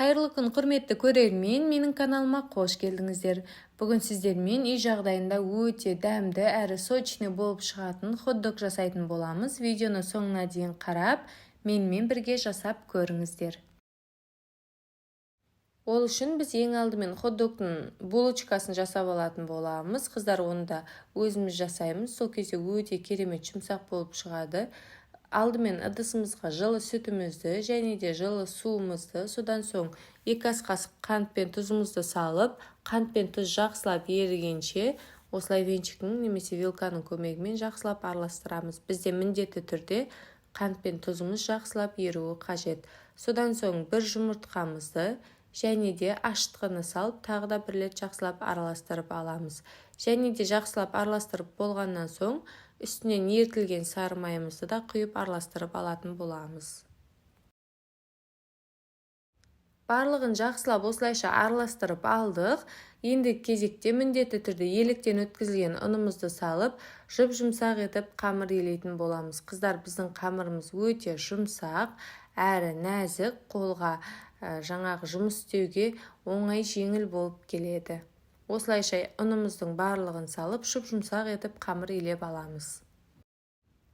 Қайырлы күн, құрметті көрермен, менің каналыма қош келдіңіздер. Бүгін сіздермен үй жағдайында өте дәмді әрі сочный болып шығатын хот-дог жасайтын боламыз. Видеоны соңына дейін қарап, менімен бірге жасап көріңіздер. Ол үшін біз ең алдымен хот-догтың булочкасын жасап алатын боламыз. Қыздар, оны да өзіміз жасаймыз. Сол кезде өте керемет жұмсақ болып шығады. Алдымен ыдысымызға жылы сүтімізді және де жылы суымызды, содан соң 2 ас қасық қант пен тұзымызды салып, қант пен тұз жақсылап ерігенше, осылай венчиктің немесе вилканың көмегімен жақсылап араластырамыз. Бізде міндетті түрде қант пен тұзымыз жақсылап еруі қажет. Содан соң бір жұмыртқамызды және де ашытқыны салып, тағы да бір рет жақсылап араластырып аламыз. Және де жақсылап араластырып болғаннан соң, үстінен ертілген сары майымызды да құйып араластырып алатын боламыз. Барлығын жақсылап осылайша араластырып алдық. Енді кезекте міндетті түрде електен өткізілген ұнымызды салып, жұмсақ етіп қамыр елейтін боламыз. Қыздар, біздің қамырымыз өте жұмсақ, әрі нәзік, қолға жаңағы жұмыс істеуге оңай жеңіл болып келеді. Осылайша ұнымыздың барлығын салып, жұмсақ етіп қамыр елеп аламыз.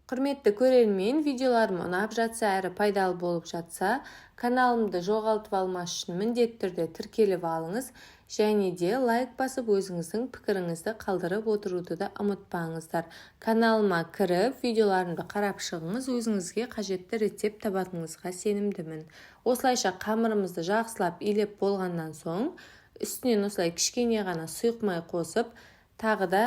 Құрметті көрермен, видеоларым ұнап жатса әрі пайдалы болып жатса, каналымды жоғалтып алмас үшін міндетті түрде тіркеліп алыңыз, және де лайк басып өзіңіздің пікіріңізді қалдырып отыруды да ұмытпаңыздар. Каналыма кіріп, видеоларымды қарап шығыңыз, өзіңізге қажетті рецепт табатыныңызға сенімдімін. Осылайша қамырымызды жақсылап елеп болғаннан соң, үстінен осылай кішкене ғана сұйық май қосып, тағы да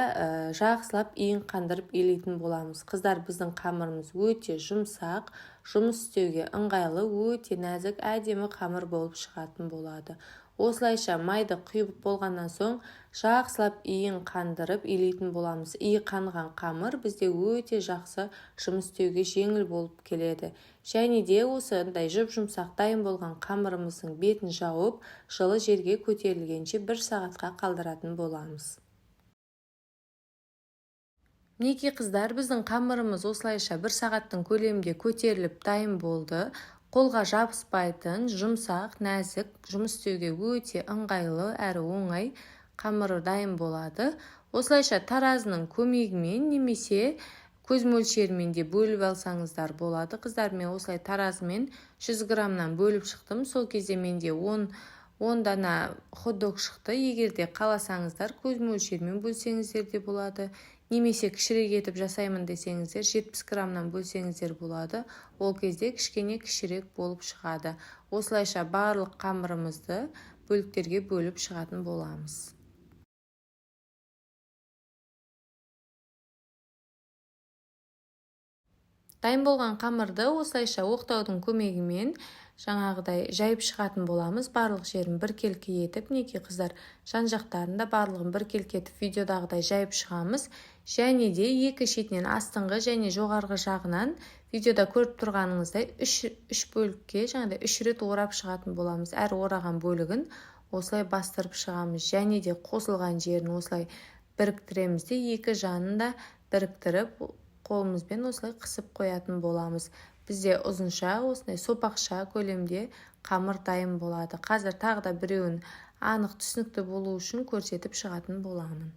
жақсылап иін қандырып елейтін боламыз. Қыздар, біздің қамырымыз өте жұмсақ, жұмыс істеуге ыңғайлы, өте нәзік, әдемі қамыр болып шығатын болады. Осылайша майды құйып болғаннан соң, жақсылап иін қандырып елейтін боламыз. Иі қанған қамыр бізде өте жақсы жұмыс істеуге жеңіл болып келеді. Және де осындай жұмсақ дайын болған қамырымыздың бетін жауып, жылы жерге көтерілгенше 1 сағатқа қалдыратын боламыз. Мінекей қыздар, біздің қамырымыз осылайша 1 сағаттың көлемінде көтеріліп дайын болды. Қолға жабыспайтын, жұмсақ, нәзік, жұмыс істеуге өте ыңғайлы әрі оңай қамыры дайын болады. Осылайша таразының көмегімен немесе көз мөлшерімен де бөліп алсаңыздар болады. Қыздар, мен осылай таразымен 100 граммнан бөліп шықтым. Сол кезде менде 10 дана хот-дог шықты. Егер де қаласаңыздар, көз мөлшерімен бөлсеңіздер де болады. Немесе кішірек етіп жасаймын десеңіздер, 70 граммнан бөлсеңіздер болады. Ол кезде кішкене кішірек болып шығады. Осылайша барлық қамырымызды бөліктерге бөліп шығатын боламыз. Дайын болған қамырды осылайша оқтаудың көмегімен жаңағыдай жайып шығатын боламыз. Барлық жерін біркелкі етіп, мінекей қыздар, жан-жақтарында барлығын біркелкі етіп видеодағыдай жайып шығамыз. Және де екі шетінен астыңғы және жоғарғы жағынан видеода көріп тұрғаныңыздай 3 бөлікке жаңағыдай 3 рет орап шығатын боламыз. Әр ораған бөлігін осылай бастырып шығамыз. Және де қосылған жерін осылай біріктіреміз де екі жанын да біріктіріп қолымызбен осылай қысып қоятын боламыз. Бізде ұзынша, осындай сопақша көлемде қамыр дайын болады. Қазір тағы да біреуін анық түсінікті болу үшін көрсетіп шығатын боламын.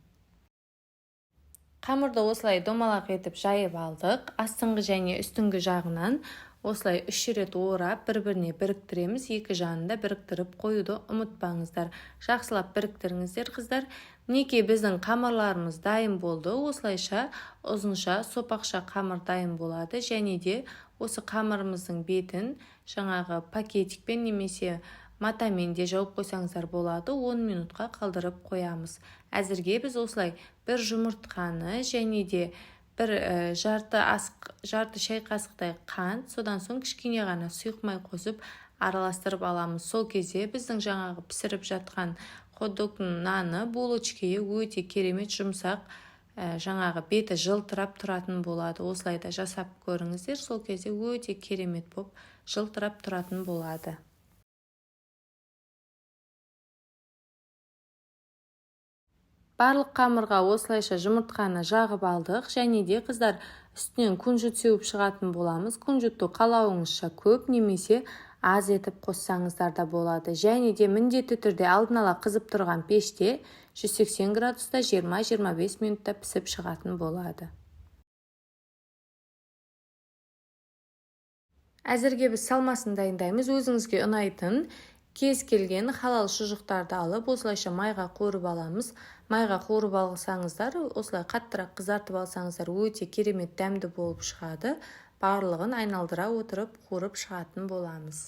Қамырды осылай домалақ етіп жайып алдық. Астыңғы және үстіңгі жағынан осылай 3 рет орап, бір-біріне біріктіреміз. Екі жанында біріктіріп қоюды ұмытпаңыздар. Жақсылап біріктіріңіздер, қыздар. Мінекей біздің қамырларымыз дайын болды. Осылайша ұзынша, сопақша қамыр дайын болады. Және де осы қамырымыздың бетін жаңағы пакетикпен немесе матамен де жауып қойсаңыздар болады. 10 минутқа қалдырып қоямыз. Әзірге біз осылай бір жұмыртқаны және де бір жарты шай қасықтай қант, содан соң кішкене ғана сұйық май қосып араластырып аламыз. Сол кезде біздің жаңағы пісіріп жатқан хот-догтың наны булочкаға өте керемет жұмсақ, жаңағы беті жылтырап тұратын болады. Осылай да жасап көріңіздер. Сол кезде өте керемет болып жылтырап тұратын болады. Барлық қамырға осылайша жұмыртқаны жағып алдық. Және де қыздар, үстінен күнжіт сеуіп шығатын боламыз. Күнжітті қалауыңызша көп немесе аз етіп қоссаңыздар да болады. Және де міндетті түрде алдын ала қызып тұрған пеште 180 градуста 20-25 минутта пісіп шығатын болады. Әзірге біз салмасын дайындаймыз. Өзіңізге ұнайтын кез келген халал шұжықтарды алып, осылайша майға қуырып аламыз. Майға қуырып алсаңыздар, осылай қаттырақ қызартып алсаңыздар, өте керемет дәмді болып шығады. Барлығын айналдыра отырып қуырып шығатын боламыз.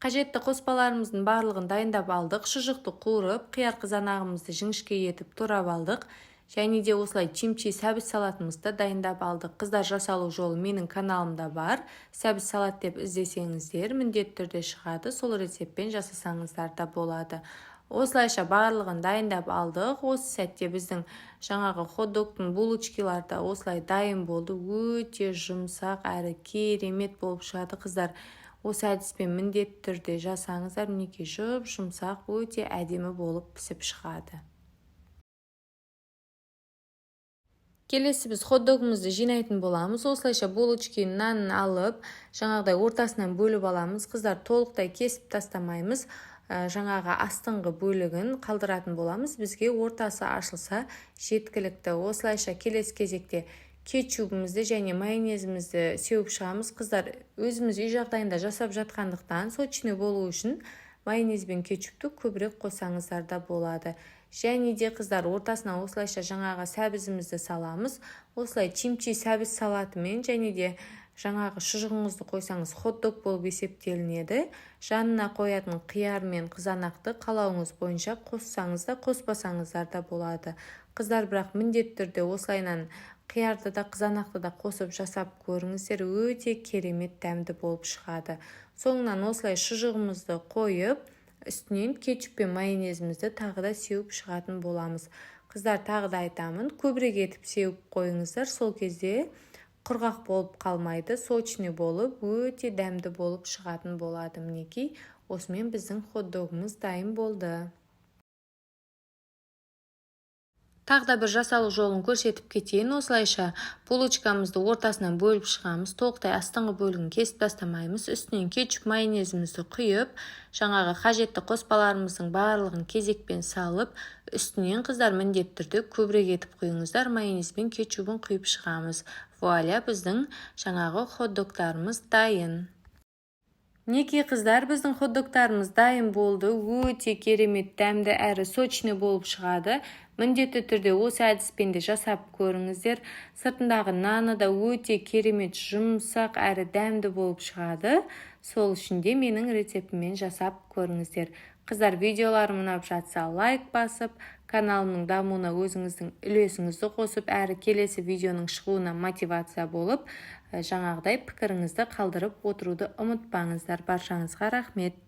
Қажетті қоспаларымыздың барлығын дайындап алдық. Шұжықты қуырып, қияр қызанағымызды жіңішке етіп турап алдық. Және де осылай чимчи сәбіз салатымызды дайындап алдық. Қыздар жасалу жолы менің каналымда бар. Сәбіз салат деп іздесеңіздер, міндетті түрде шығады. Сол рецептпен жасасаңыздар да болады. Осылайша барлығын дайындап алдық. Осы сәтте біздің жаңағы хот-догтың булочкалары да осылай дайын болды. Өте жұмсақ әрі керемет болып шығады. Қыздар, осы әдіспен міндетті түрде жасаңыздар. Мінекей жұмсақ, өте әдемі болып пісіп шығады. Келесі біз хот-догымызды жинайтын боламыз. Осылайша булочканың нанын алып, жаңағыдай ортасынан бөліп аламыз. Қыздар, толықтай кесіп тастамаймыз. Жаңағы астыңғы бөлігін қалдыратын боламыз. Бізге ортасы ашылса жеткілікті. Осылайша келесі кезекте кетчупымызды және майонезімізді сеуіп шығамыз. Қыздар, өзіміз үй жағдайында жасап жатқандықтан сочный болу үшін майонез бен кетчупты көбірек қосаңыздар да болады. Және де қыздар, ортасына осылайша жаңағы сәбізімізді саламыз. Осылай чимчи сәбіз салатымен және де жаңағы шұжығыңызды қойсаңыз хот-дог болып есептелінеді. Жанына қоятын қияр мен қызанақты қалауыңыз бойынша қоссаңыз да қоспасаңыздар да болады. Қыздар, бірақ міндетті түрде осылайынан қиярды да қызанақты да қосып жасап көріңіздер, өте керемет дәмді болып шығады. Соңынан осылай шұжығымызды қойып, үстінен кетчуп пен майонезімізді тағы да сеуіп шығатын боламыз. Қыздар, тағы да айтамын, көбірек етіп сеуіп қойыңыздар, сол кезде құрғақ болып қалмайды, сочный болып, өте дәмді болып шығатын болады. Мінекей, осымен біздің хот-догымыз дайын болды. Тағы да бір жасалу жолын көрсетіп кетейін. Осылайша булочкамызды ортасынан бөліп шығамыз. Толықтай астыңғы бөлігін кесіп тастамаймыз. Үстінен кетчуп майонезімізді құйып, жаңағы қажетті қоспаларымыздың барлығын кезекпен салып, үстінен қыздар міндетті түрде көбірек етіп құйыңыздар. Майонез бен кетчупын құйып шығамыз. Вуаля, біздің жаңағы хот-догтарымыз дайын. Мінекей қыздар, біздің хот-догтарымыз дайын болды. Өте керемет дәмді әрі сочный болып шығады. Міндетті түрде осы әдіспен де жасап көріңіздер. Сыртындағы наны да өте керемет жұмсақ әрі дәмді болып шығады. Сол үшін де менің рецептіммен жасап көріңіздер. Қыздар, видеоларым ұнап жатса лайк басып, каналымның дамуына өзіңіздің үлесіңізді қосып, әрі келесі видеоның шығуына мотивация болып, жаңағыдай пікіріңізді қалдырып отыруды ұмытпаңыздар. Баршаңызға рахмет.